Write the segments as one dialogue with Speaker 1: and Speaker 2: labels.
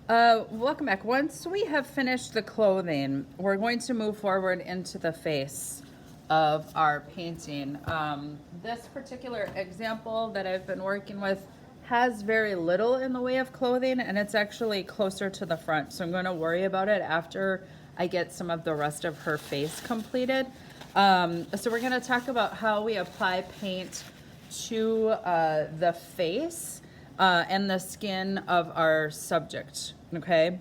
Speaker 1: Welcome back. Once we have finished the clothing, we're going to move forward into the face of our painting. This particular example that I've been working with has very little in the way of clothing, and it's actually closer to the front. So I'm going to worry about it after I get some of the rest of her face completed. So we're going to talk about how we apply paint to the face and the skin of our subject, okay?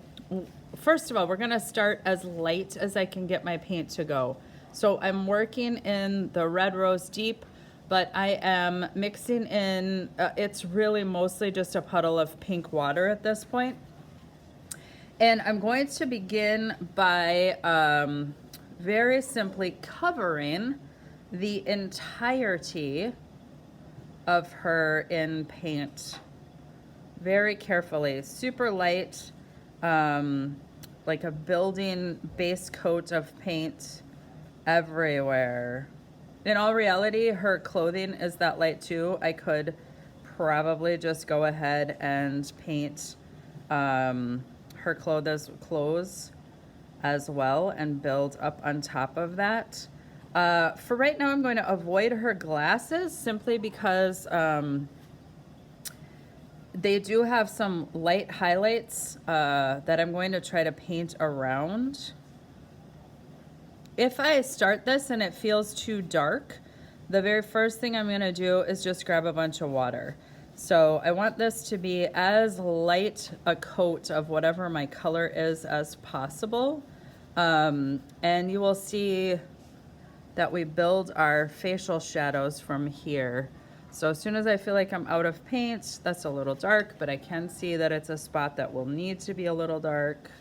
Speaker 1: First of all, we're gonna start as light as I can get my paint to go. So I'm working in the Red Rose Deep, but I am mixing in, it's really mostly just a puddle of pink water at this point. And I'm going to begin by very simply covering the entirety of her in paint very carefully, super light, like a building base coat of paint everywhere. In all reality, her clothing is that light too. I could probably just go ahead and paint her clothes as well and build up on top of that. For right now, I'm going to avoid her glasses simply because they do have some light highlights that I'm going to try to paint around. If I start this and it feels too dark, the very first thing I'm going to do is just grab a bunch of water. So I want this to be as light a coat of whatever my color is as possible. And you will see that we build our facial shadows from here. So as soon as I feel like I'm out of paint, that's a little dark, but I can see that it's a spot that will need to be a little dark.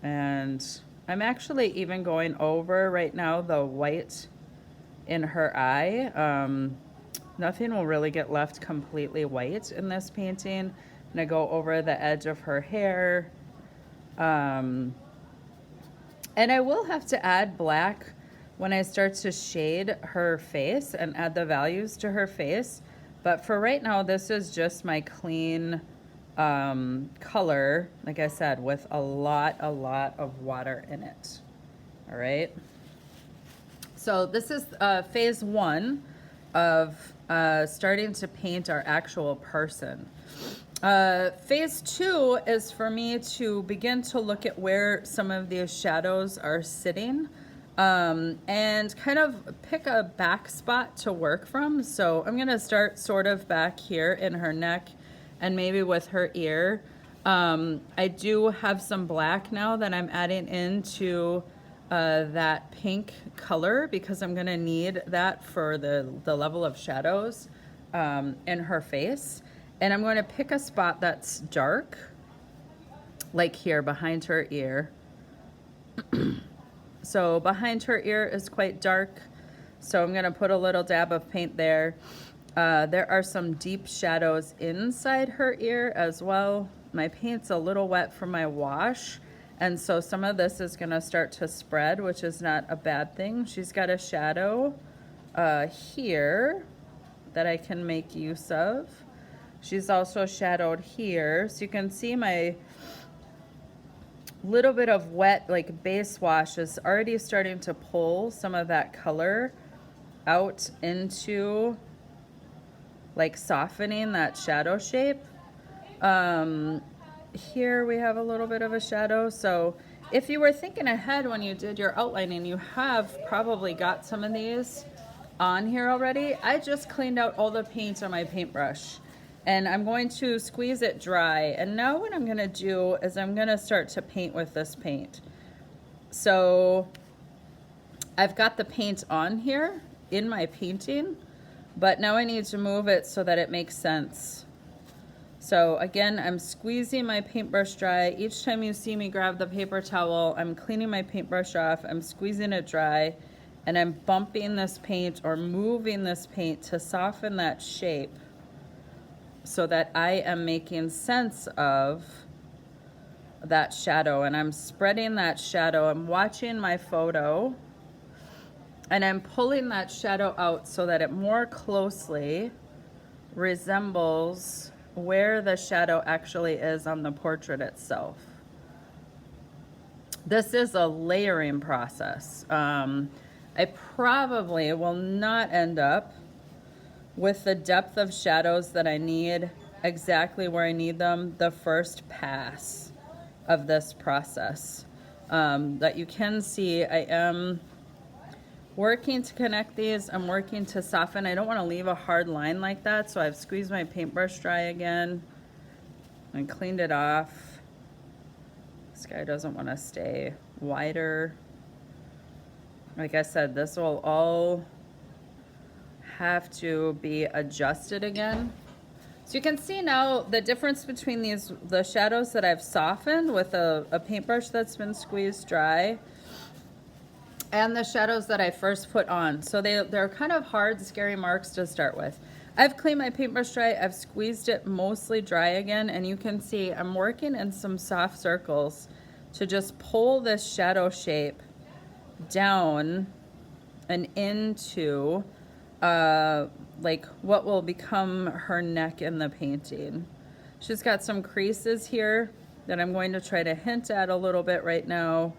Speaker 1: And I'm actually even going over right now the white in her eye. Nothing will really get left completely white in this painting. And I go over the edge of her hair. And I will have to add black when I start to shade her face and add the values to her face. But for right now, this is just my clean color, like I said, with a lot of water in it. All right. So this is phase one of starting to paint our actual person. Phase two is for me to begin to look at where some of these shadows are sitting and kind of pick a back spot to work from. So I'm gonna start sort of back here in her neck and maybe with her ear. I do have some black now that I'm adding into that pink color because I'm gonna need that for the level of shadows in her face. And I'm going to pick a spot that's dark, like here behind her ear. So behind her ear is quite dark. So I'm going to put a little dab of paint there. There are some deep shadows inside her ear as well. My paint's a little wet from my wash. And so some of this is going to start to spread, which is not a bad thing. She's got a shadow here that I can make use of. She's also shadowed here. So you can see my little bit of wet, like base wash is already starting to pull some of that color out into like softening that shadow shape. Here we have a little bit of a shadow. So if you were thinking ahead when you did your outlining, you have probably got some of these on here already. I just cleaned out all the paint on my paintbrush. And I'm going to squeeze it dry. And now what I'm gonna do is I'm gonna start to paint with this paint. So I've got the paint on here in my painting, but now I need to move it so that it makes sense. So again, I'm squeezing my paintbrush dry. Each time you see me grab the paper towel, I'm cleaning my paintbrush off, I'm squeezing it dry, and I'm bumping this paint or moving this paint to soften that shape, so that I am making sense of that shadow. And I'm spreading that shadow. I'm watching my photo and I'm pulling that shadow out so that it more closely resembles where the shadow actually is on the portrait itself. This is a layering process. I probably will not end up with the depth of shadows that I need exactly where I need them the first pass of this process. That you can see I am working to connect these. I'm working to soften. I don't want to leave a hard line like that, so I've squeezed my paintbrush dry again and cleaned it off. This guy doesn't want to stay wider. Like I said, this will all have to be adjusted again. So you can see now the difference between the shadows that I've softened with a paintbrush that's been squeezed dry and the shadows that I first put on. So they're kind of hard, scary marks to start with. I've cleaned my paintbrush dry. I've squeezed it mostly dry again, and you can see I'm working in some soft circles to just pull this shadow shape down and into like what will become her neck in the painting. She's got some creases here that I'm going to try to hint at a little bit right now,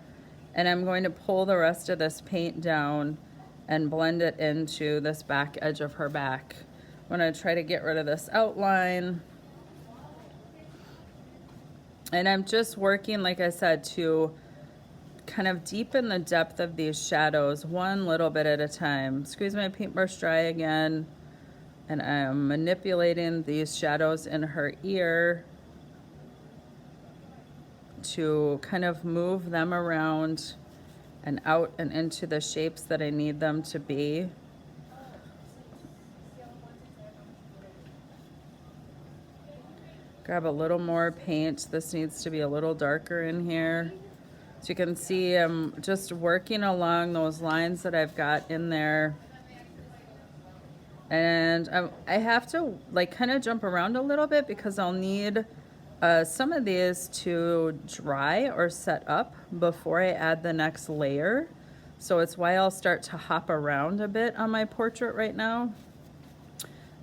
Speaker 1: and I'm going to pull the rest of this paint down and blend it into this back edge of her back. I'm going to try to get rid of this outline, and I'm just working, like I said, to kind of deepen the depth of these shadows one little bit at a time. Squeeze my paintbrush dry again, and I'm manipulating these shadows in her ear to kind of move them around and out and into the shapes that I need them to be. Grab a little more paint. This needs to be a little darker in here. So you can see I'm just working along those lines that I've got in there. And I have to like kind of jump around a little bit because I'll need some of these to dry or set up before I add the next layer. So it's why I'll start to hop around a bit on my portrait right now.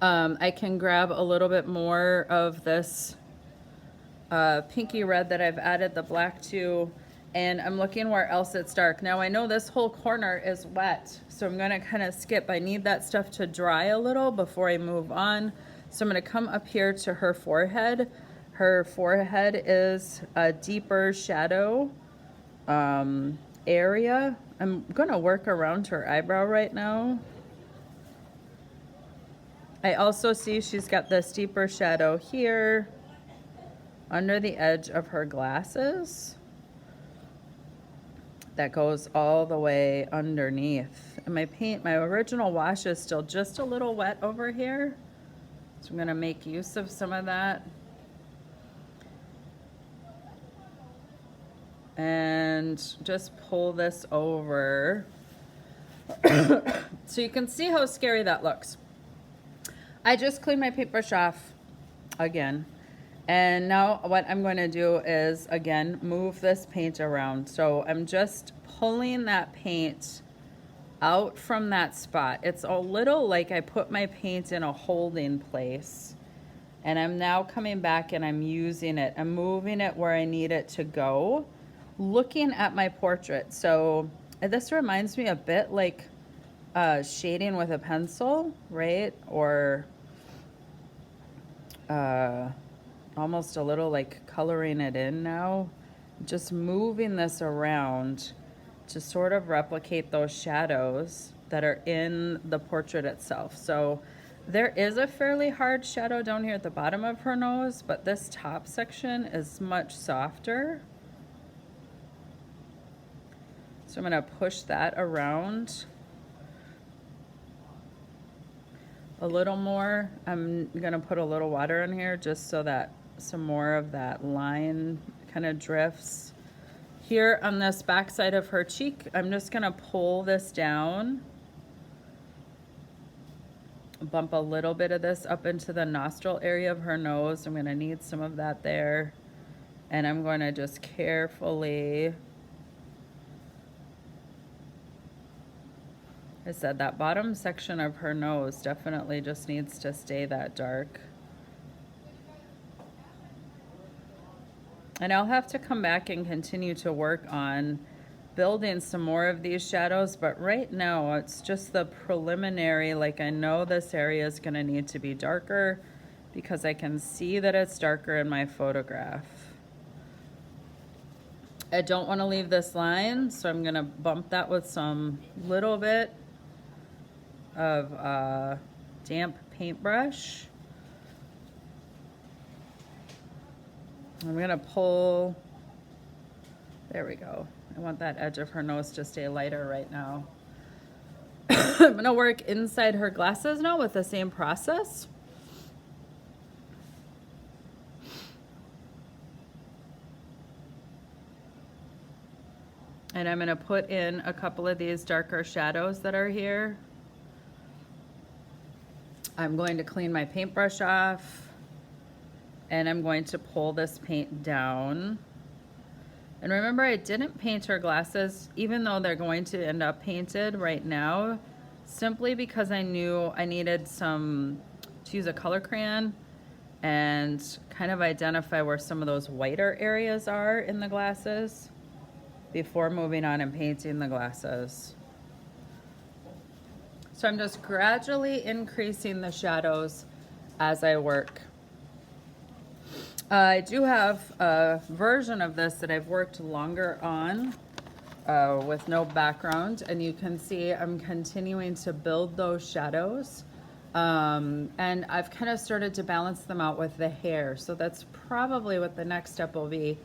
Speaker 1: I can grab a little bit more of this pinky red that I've added the black to, and I'm looking where else it's dark. Now I know this whole corner is wet, so I'm gonna kind of skip. I need that stuff to dry a little before I move on. So I'm gonna come up here to her forehead. Her forehead is a deeper shadow area. I'm gonna work around her eyebrow right now. I also see she's got this deeper shadow here under the edge of her glasses that goes all the way underneath. And my original wash is still just a little wet over here, so I'm gonna make use of some of that. And just pull this over so you can see how scary that looks. I just cleaned my paintbrush off again, and now what I'm going to do is again move this paint around. So I'm just pulling that paint out from that spot. It's a little like I put my paint in a holding place, and I'm now coming back and I'm using it. I'm moving it where I need it to go, looking at my portrait. So this reminds me a bit like shading with a pencil, right? Or almost a little like coloring it in now. Just moving this around to sort of replicate those shadows that are in the portrait itself. So there is a fairly hard shadow down here at the bottom of her nose, but this top section is much softer. So I'm gonna push that around a little more. I'm gonna put a little water in here just so that some more of that line kind of drifts. Here on this back side of her cheek, I'm just gonna pull this down, bump a little bit of this up into the nostril area of her nose. I'm gonna need some of that there. And I'm gonna just carefully I said that bottom section of her nose definitely just needs to stay that dark. And I'll have to come back and continue to work on building some more of these shadows, but right now it's just the preliminary, like I know this area is gonna need to be darker because I can see that it's darker in my photograph. I don't wanna leave this line, so I'm gonna bump that with some little bit of damp paintbrush. I'm gonna pull, there we go. I want that edge of her nose to stay lighter right now. I'm gonna work inside her glasses now with the same process. And I'm gonna put in a couple of these darker shadows that are here. I'm going to clean my paintbrush off. And I'm going to pull this paint down. And remember, I didn't paint her glasses, even though they're going to end up painted right now, simply because I knew I needed to use a color crayon and kind of identify where some of those whiter areas are in the glasses before moving on and painting the glasses. So I'm just gradually increasing the shadows as I work. I do have a version of this that I've worked longer on with no background, and you can see I'm continuing to build those shadows, and I've kind of started to balance them out with the hair, so that's probably what the next step will be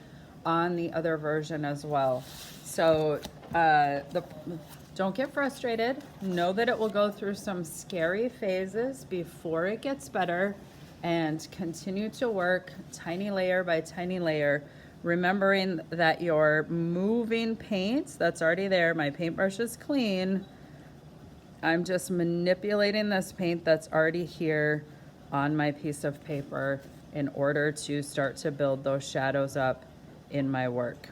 Speaker 1: on the other version as well. So don't get frustrated. Know that it will go through some scary phases before it gets better, and continue to work tiny layer by tiny layer, remembering that you're moving paint that's already there. My paintbrush is clean. I'm just manipulating this paint that's already here on my piece of paper in order to start to build those shadows up in my work.